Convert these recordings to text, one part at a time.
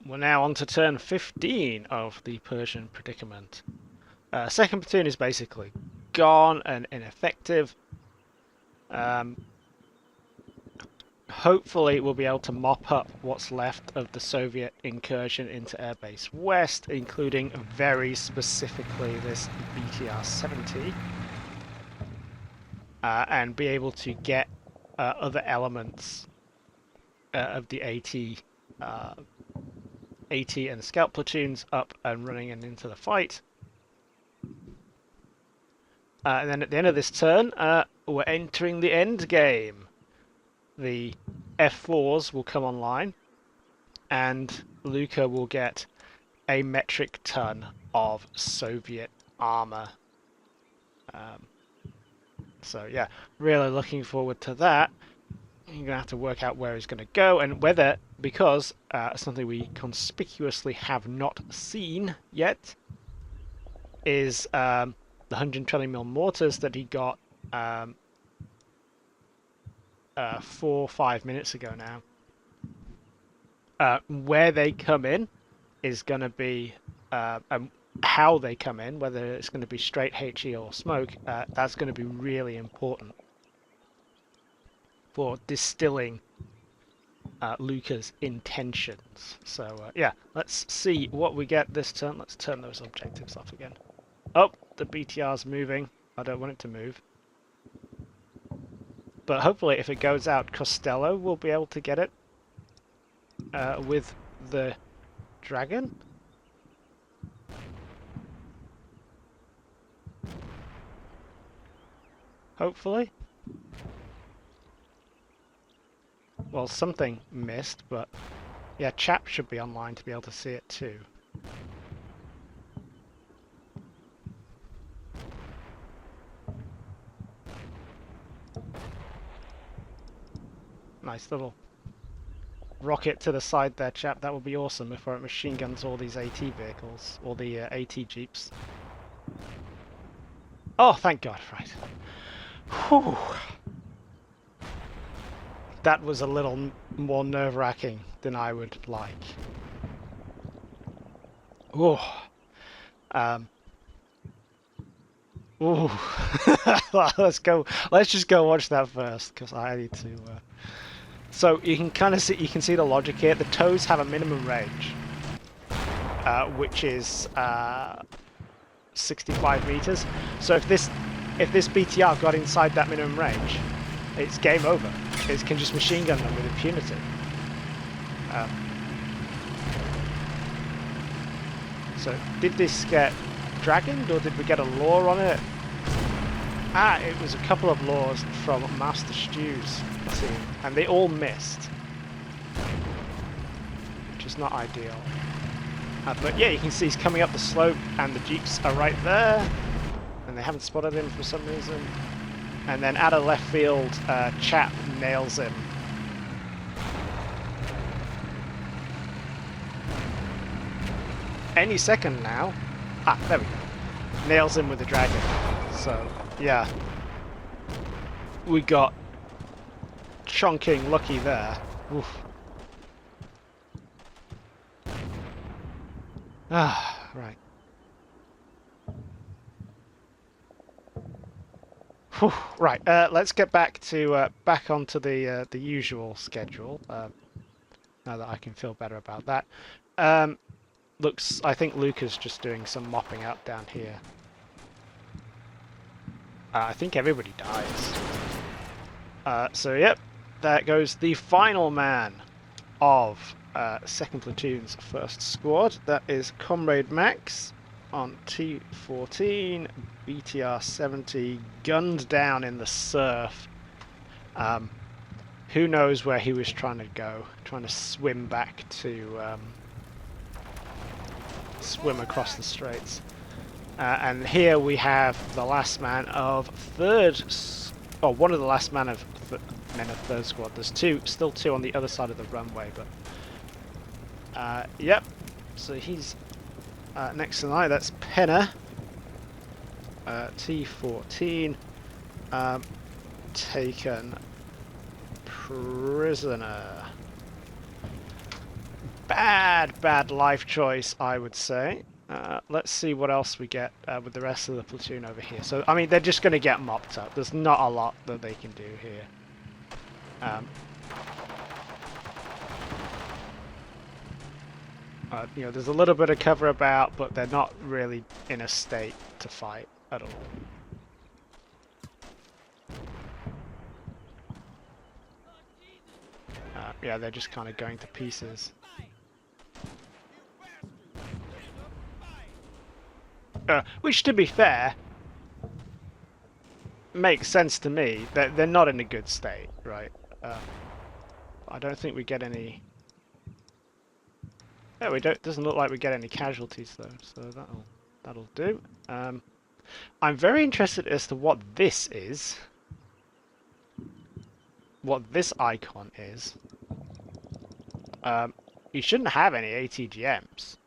We're now on to turn 15 of the Persian Predicament. Second platoon is basically gone and ineffective. Hopefully we'll be able to mop up what's left of the Soviet incursion into Airbase West, including very specifically this BTR-70, and be able to get other elements of the AT and scout platoons up and running and into the fight. And then at the end of this turn, we're entering the end game. The F4s will come online, and Luca will get a metric ton of Soviet armor. So yeah, really looking forward to that. You're going to have to work out where he's going to go and whether, because something we conspicuously have not seen yet is the 120mm mortars that he got 4 or 5 minutes ago now. Where they come in is going to be, how they come in, whether it's going to be straight HE or smoke, that's going to be really important for distilling Luca's intentions. So yeah, let's see what we get this turn. Let's turn those objectives off again. Oh, the BTR's moving. I don't want it to move. But hopefully if it goes out, Costello will be able to get it with the Dragon. Hopefully. Well, something missed, but yeah, Chap should be online to be able to see it too. Nice little rocket to the side there, Chap. That would be awesome if it machine guns all these AT vehicles, or the AT jeeps. Oh, thank God, right. Whew. That was a little more nerve-wracking than I would like. Ooh. Ooh. Let's go. Let's just go watch that first, because I need to. So you can kind of see. You can see the logic here. The tows have a minimum range, which is 65 meters. So if this BTR got inside that minimum range, it's game over. It can just machine gun them with impunity. So did this get dragoned, or did we get a lure on it? Ah, it was a couple of lures from Master Stew's team, and they all missed, which is not ideal. But yeah, you can see he's coming up the slope, and the jeeps are right there, and they haven't spotted him for some reason. And then out of left field, Chap nails him. Any second now. Ah, there we go. Nails him with the Dragon. So, yeah. We got chonking lucky there. Oof. Ah, right. Whew, right, let's get back to back onto the usual schedule. Now that I can feel better about that. I think Luca's just doing some mopping up down here. I think everybody dies. So yep, there goes the final man of 2nd Platoon's 1st Squad. That is Comrade Max on T14, BTR-70, gunned down in the surf. Who knows where he was trying to go? Trying to swim back to swim across the straits. And here we have the last man of one of the last men of 3rd Squad. There's still two on the other side of the runway, but yep. So he's next tonight. That's Penner, T14, taken prisoner. bad life choice, I would say. Let's see what else we get with the rest of the platoon over here. So, I mean, they're just going to get mopped up. There's not a lot that they can do here. You know, there's a little bit of cover about, but they're not really in a state to fight at all. Yeah, they're just kind of going to pieces. Which, to be fair, makes sense to me. They're not in a good state, right? I don't think we get any... No, we don't. Doesn't look like we get any casualties though, so that'll do. I'm very interested as to what this is. What this icon is. You shouldn't have any ATGMs.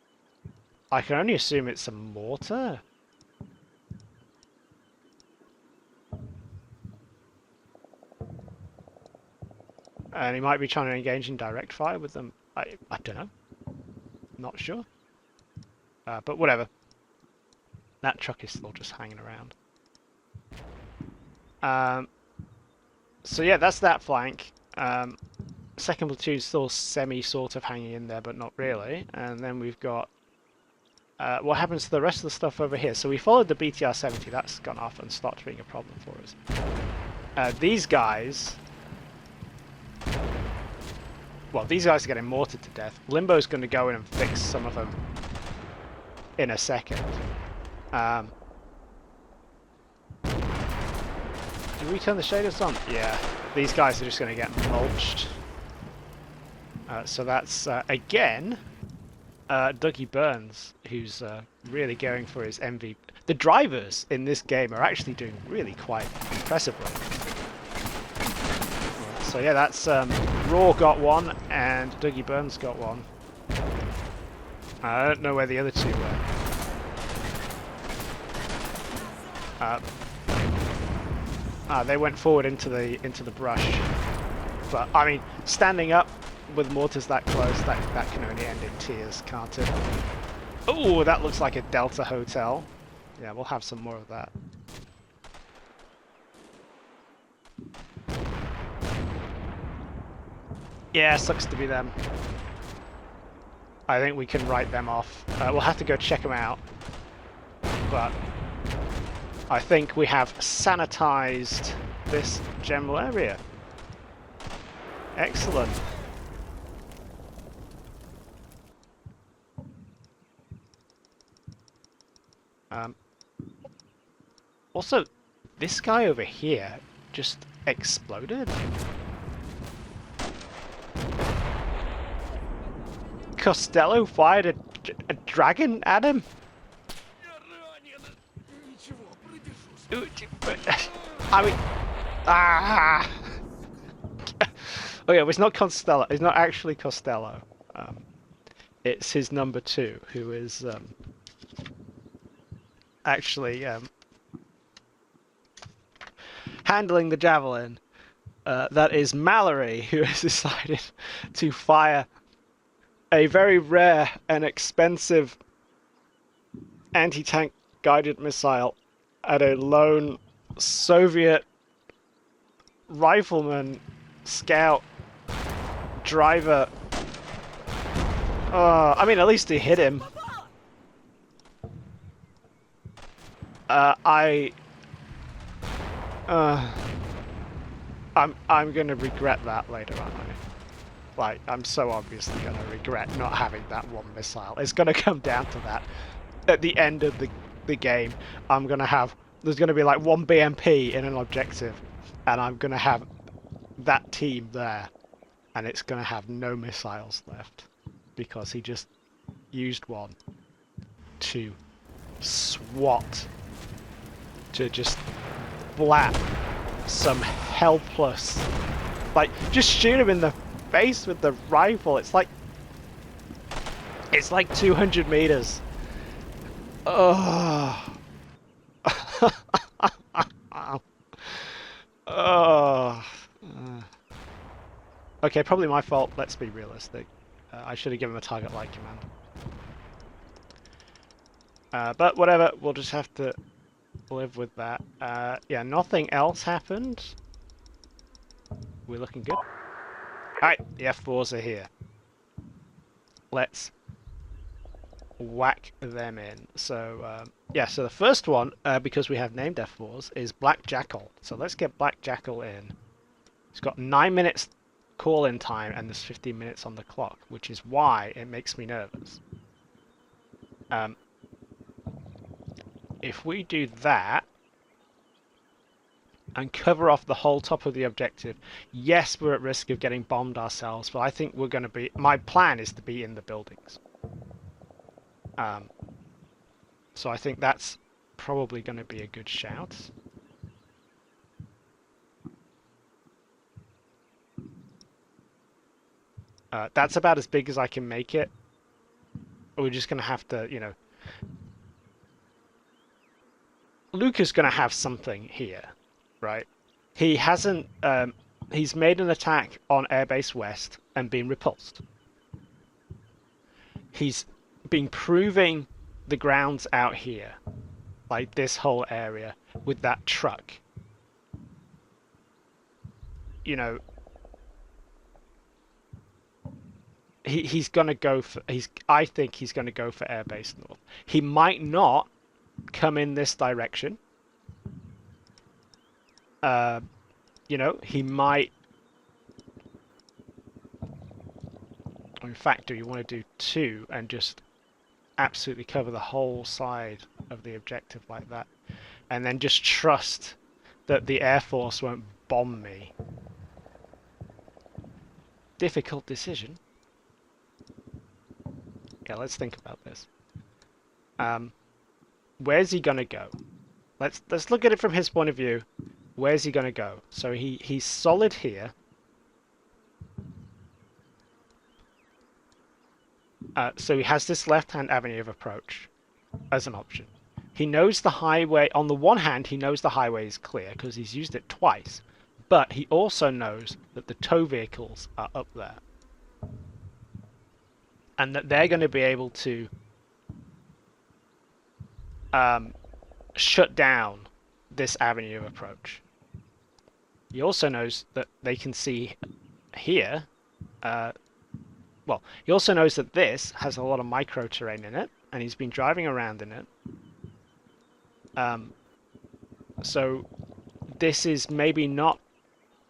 I can only assume it's a mortar. And he might be trying to engage in direct fire with them. I don't know. Not sure. But whatever. That truck is still just hanging around. So yeah, that's that flank. Second platoon still sort of hanging in there, but not really. And then we've got what happens to the rest of the stuff over here. So we followed the BTR-70. That's gone off and stopped being a problem for us. These guys... Well, these guys are getting mortared to death. Limbo's going to go in and fix some of them in a second. Do we turn the shaders on? Yeah. These guys are just going to get mulched. So that's, again, Dougie Burns, who's really going for his MVP. The drivers in this game are actually doing really quite impressively. So yeah, that's Raw got one and Dougie Burns got one. I don't know where the other two were. They went forward into the brush. But I mean, standing up with mortars that close, that can only end in tears, can't it? Oh, that looks like a Delta hotel. Yeah, we'll have some more of that. Yeah, sucks to be them. I think we can write them off. We'll have to go check them out. But I think we have sanitized this general area. Excellent. Also, this guy over here just exploded. Costello fired a dragon at him? I mean... Ah! Oh yeah, it's not Costello. It's not actually Costello. It's his number 2, who is actually handling the javelin. That is Mallory, who has decided to fire a very rare and expensive anti-tank guided missile at a lone Soviet rifleman, scout, driver. I mean, at least he hit him. I'm gonna regret that later, aren't I? Like, I'm so obviously gonna regret not having that one missile. It's gonna come down to that. At the end of the game, there's gonna be like one BMP in an objective, and I'm gonna have that team there, and it's gonna have no missiles left, because he just used one to swat, to just blap some helpless, like, just shoot him in the face with the rifle. It's like 200 meters. Oh. Oh. Okay, probably my fault. Let's be realistic. I should have given him a target light command. But whatever, we'll just have to live with that. Yeah, nothing else happened. We're looking good. Alright, the F4s are here. Let's whack them in. So, yeah, so the first one, because we have named F4s, is Black Jackal. So let's get Black Jackal in. It's got 9 minutes call-in time and there's 15 minutes on the clock, which is why it makes me nervous. If we do that and cover off the whole top of the objective, yes, we're at risk of getting bombed ourselves, but I think we're going to be... My plan is to be in the buildings. So I think that's probably going to be a good shout. That's about as big as I can make it. We're just going to have to, you know... Luca's going to have something here, right? He hasn't... he's made an attack on Airbase West and been repulsed. He's been proving the grounds out here, like this whole area, with that truck. You know... He's going to go for... I think he's going to go for Airbase North. He might not come in this direction. You know, he might... In fact, do you want to do 2 and just absolutely cover the whole side of the objective like that? And then just trust that the Air Force won't bomb me. Difficult decision. Yeah, let's think about this. Where's he gonna go? Let's look at it from his point of view. Where's he gonna go? So he's solid here. So he has this left-hand avenue of approach as an option. He knows the highway. On the one hand, he knows the highway is clear because he's used it twice. But he also knows that the tow vehicles are up there. And that they're going to be able to shut down this avenue of approach. He also knows that they can see here. Well, he also knows that this has a lot of micro terrain in it, and he's been driving around in it. So this is maybe not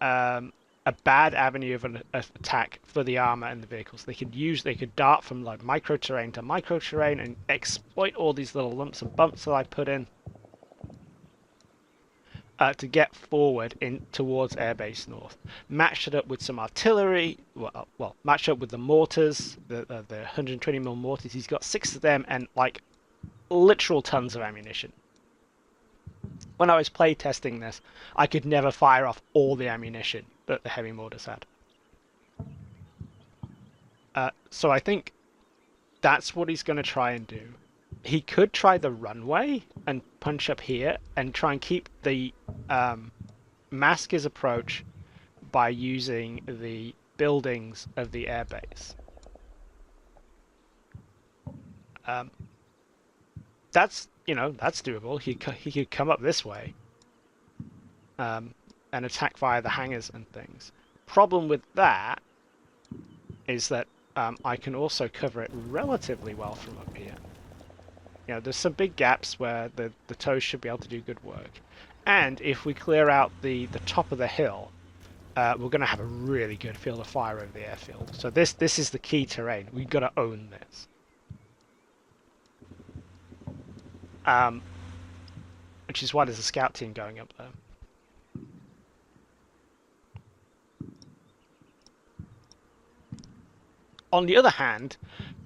a bad avenue of an attack for the armor and the vehicles. They could dart from like micro terrain to micro terrain and exploit all these little lumps and bumps that I put in to get forward in towards Airbase North. Matched it up with some artillery. Well, matched up with the mortars, the 120mm mortars. He's got 6 of them and like literal tons of ammunition. When I was play testing this, I could never fire off all the ammunition that the heavy mortars had. So I think that's what he's going to try and do. He could try the runway and punch up here and try and keep the mask his approach by using the buildings of the airbase. That's, you know, that's doable. He could come up this way and attack via the hangars and things. Problem with that is that I can also cover it relatively well from up here. You know, there's some big gaps where the tows should be able to do good work. And if we clear out the top of the hill, we're going to have a really good field of fire over the airfield. So this is the key terrain. We've got to own this. Which is why there's a scout team going up there. On the other hand,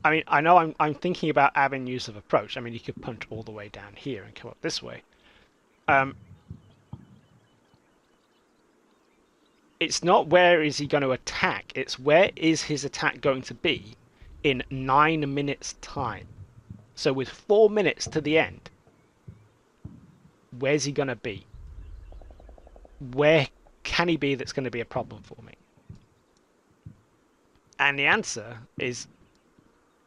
I mean, I know I'm thinking about avenues of approach. I mean, you could punch all the way down here and come up this way. It's not where is he going to attack, it's where is his attack going to be in 9 minutes time. So with 4 minutes to the end, where's he going to be? Where can he be that's going to be a problem for me? And the answer is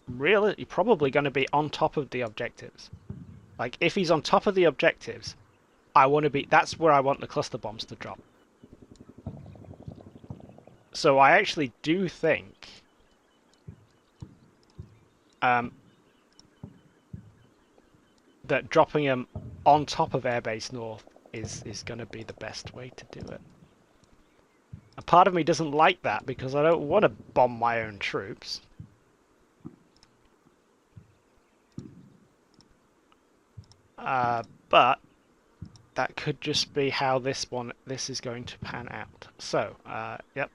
really probably going to be on top of the objectives. Like, if he's on top of the objectives, I want to be... That's where I want the cluster bombs to drop. So I actually do think... that dropping them on top of Airbase North is going to be the best way to do it. A part of me doesn't like that because I don't want to bomb my own troops. But that could just be how this is going to pan out. So, yep,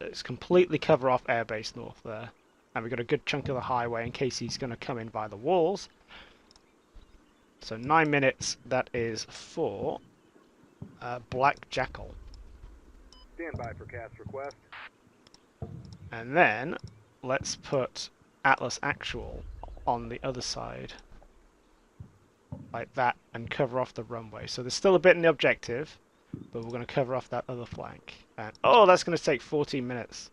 let's completely cover off Airbase North there. And we've got a good chunk of the highway in case he's going to come in by the walls. So 9 minutes, that is for Black Jackal. Stand by for cast request. And then let's put Atlas Actual on the other side. Like that, and cover off the runway. So there's still a bit in the objective, but we're going to cover off that other flank. And, oh, that's going to take 14 minutes.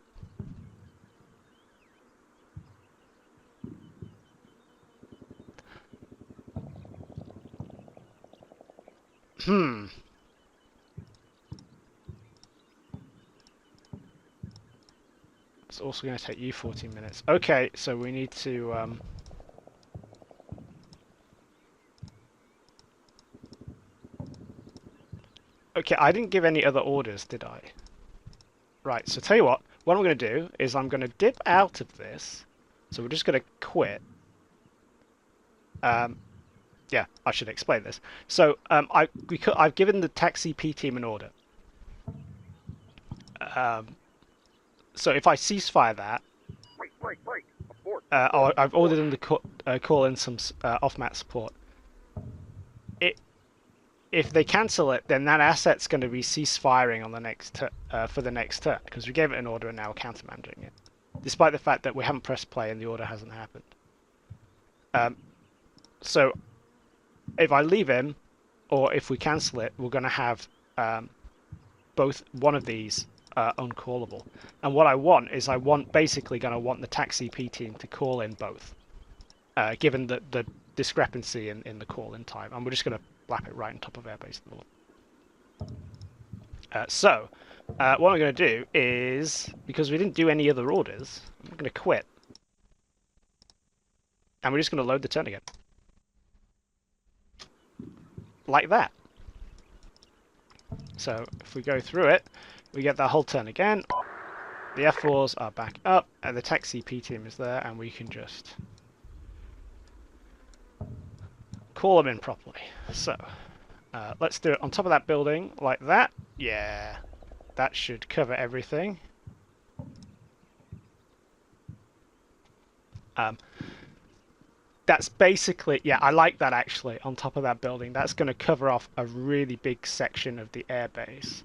It's also going to take you 14 minutes. Okay, so we need to... Okay, I didn't give any other orders, did I? Right, so tell you what I'm going to do is I'm going to dip out of this. So we're just going to quit. Yeah, I should explain this. So I've given the taxi P team an order. So if I ceasefire that, I've ordered them to call in some off-mat support. If they cancel it, then that asset's going to be cease-firing on the next for the next turn, because we gave it an order and now we're countermanding it, despite the fact that we haven't pressed play and the order hasn't happened. So if I leave him, or if we cancel it, we're going to have both one of these uncallable. And what I want is basically going to want the taxi P team to call in both, given the discrepancy in the call-in time, and we're just going to lap it right on top of Airbase North. So what I'm going to do is, because we didn't do any other orders, I'm going to quit. And we're just going to load the turn again. Like that. So if we go through it, we get that whole turn again. The F4s are back up, and the taxi P team is there, and we can just call them in properly. So let's do it on top of that building like that. Yeah, that should cover everything. That's basically, yeah, I like that actually, on top of that building. That's going to cover off a really big section of the airbase.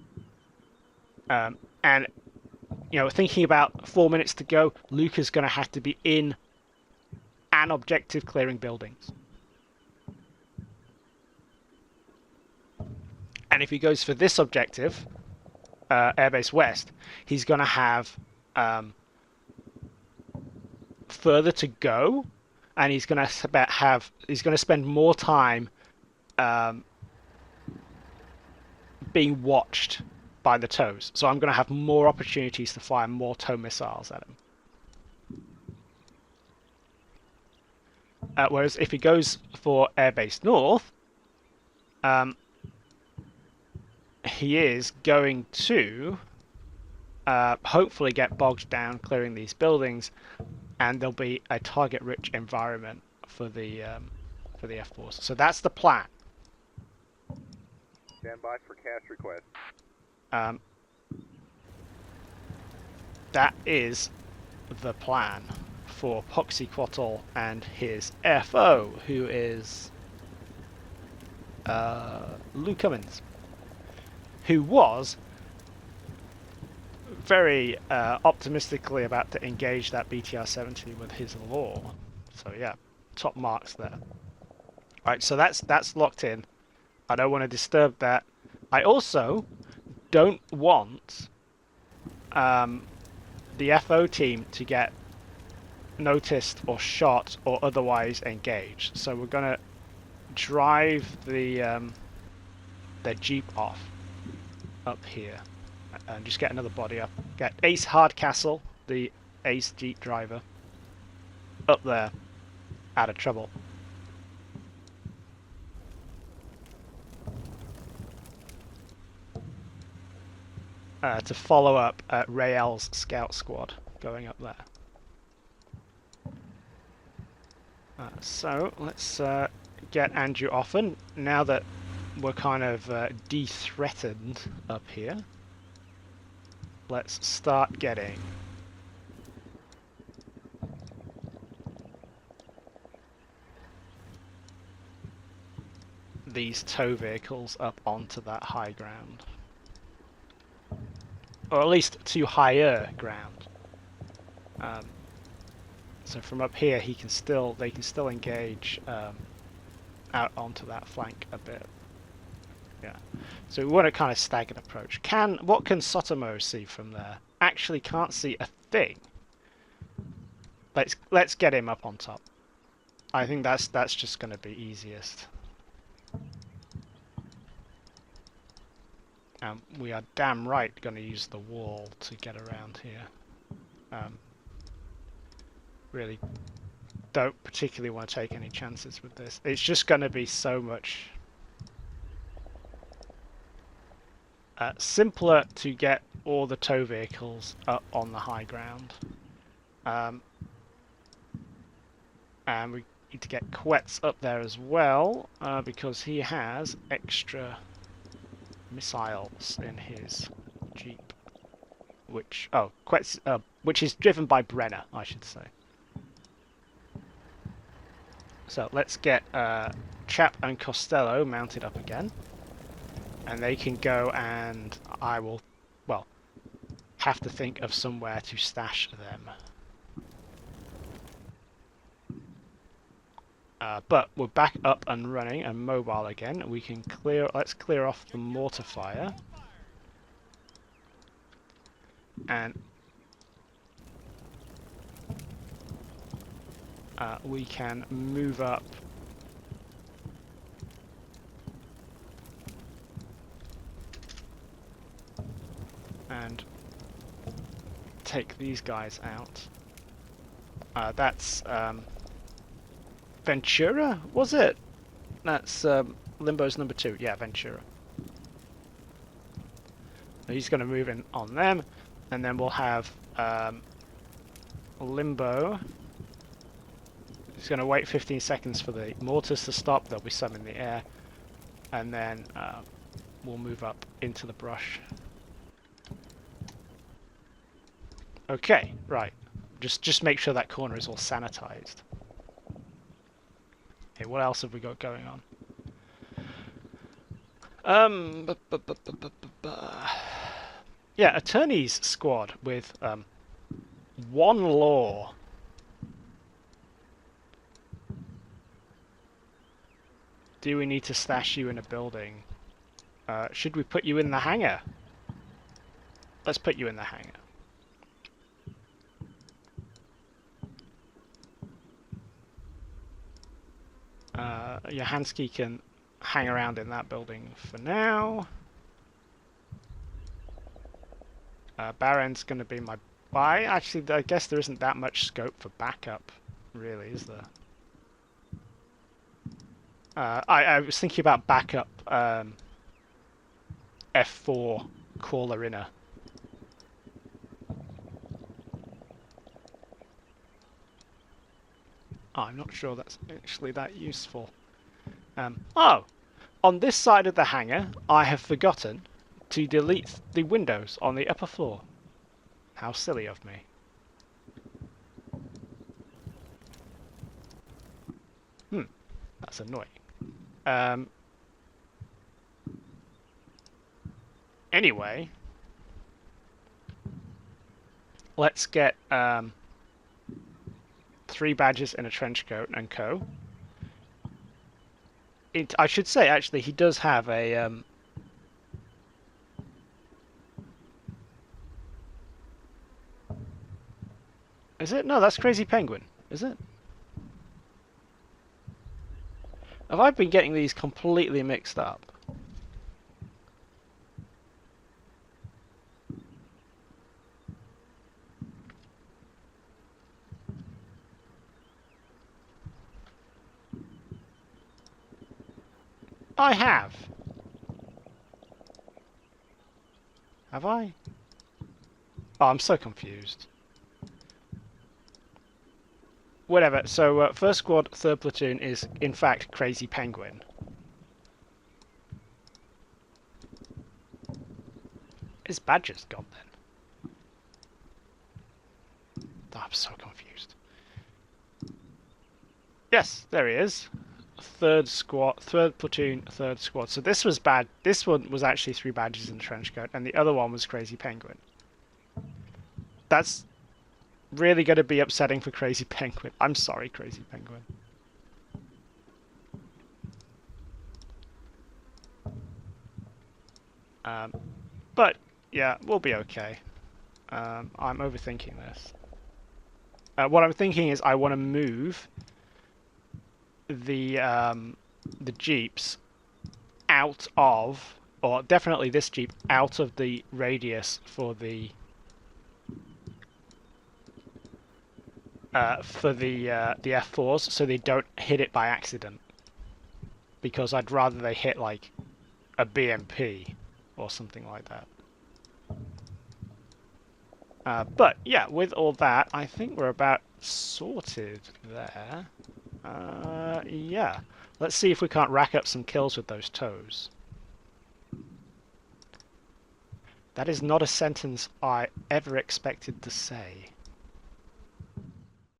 And, you know, thinking about 4 minutes to go, Luca's going to have to be in an objective clearing buildings. And if he goes for this objective, Airbase West, he's going to have further to go, and he's going to spend more time being watched by the TOWs. So I'm going to have more opportunities to fire more TOW missiles at him. Whereas if he goes for Airbase North, he is going to hopefully get bogged down clearing these buildings, and there'll be a target-rich environment for the F-4s. So that's the plan. Stand by for cast request. That is the plan for Poxyquatl and his FO, who is Lou Cummins, who was very optimistically about to engage that BTR-70 with his law. So yeah, top marks there. Right, so that's locked in. I don't want to disturb that. I also don't want the FO team to get noticed or shot or otherwise engaged. So we're gonna drive the their jeep off up here and just get another body up. Get Ace Hardcastle, the Ace Jeep driver, up there out of trouble. To follow up Rael's scout squad going up there. So let's get Andrew off, and now that we're kind of de-threatened up here, let's start getting these tow vehicles up onto that high ground. Or at least to higher ground. So from up here, they can still engage out onto that flank a bit. Yeah. So we want a kind of staggered approach. What can Sotomo see from there? Actually, can't see a thing. Let's get him up on top. I think that's just going to be easiest. We are damn right going to use the wall to get around here. Really don't particularly want to take any chances with this. It's just going to be so much simpler to get all the tow vehicles up on the high ground. And we need to get Quetz up there as well, because he has extra missiles in his jeep, which Quetz, which is driven by Brenner, I should say. So let's get Chap and Costello mounted up again, and they can go, and I will, well, have to think of somewhere to stash them. But we're back up and running and mobile again. We can let's clear off the mortar fire. And we can move up and take these guys out. That's Ventura, was it? That's Limbo's number 2. Yeah, Ventura. He's going to move in on them, and then we'll have Limbo. He's going to wait 15 seconds for the mortars to stop. There'll be some in the air, and then we'll move up into the brush. Okay, right. Just make sure that corner is all sanitized. Okay, what else have we got going on? Yeah, attorney's squad with 1 law. Do we need to stash you in a building? Should we put you in the hangar? Let's put you in the hangar. Johansky can hang around in that building for now. Baron's going to be my buy. Actually, I guess there isn't that much scope for backup, really, is there? I was thinking about backup F4 crawler inner. I'm not sure that's actually that useful. Oh! On this side of the hangar, I have forgotten to delete the windows on the upper floor. How silly of me. That's annoying. Anyway, let's get 3 badges and a trench coat and co. I should say, actually, he does have a Is it? No, that's Crazy Penguin. Is it? Have I been getting these completely mixed up? I have. Have I? Oh, I'm so confused. Whatever. So, first squad, third platoon is, in fact, Crazy Penguin. His badge is gone then. Oh, I'm so confused. Yes, there he is. Third squad, third platoon, third squad. So this was bad. This one was actually 3 badges in the trench coat, and the other one was Crazy Penguin. That's really going to be upsetting for Crazy Penguin. I'm sorry, Crazy Penguin. But yeah, we'll be okay. I'm overthinking this. What I'm thinking is I want to move the jeeps out of, or definitely this jeep out of the radius for the F4s, so they don't hit it by accident. Because I'd rather they hit like a BMP or something like that. But yeah, with all that, I think we're about sorted there. Yeah. Let's see if we can't rack up some kills with those toes. That is not a sentence I ever expected to say.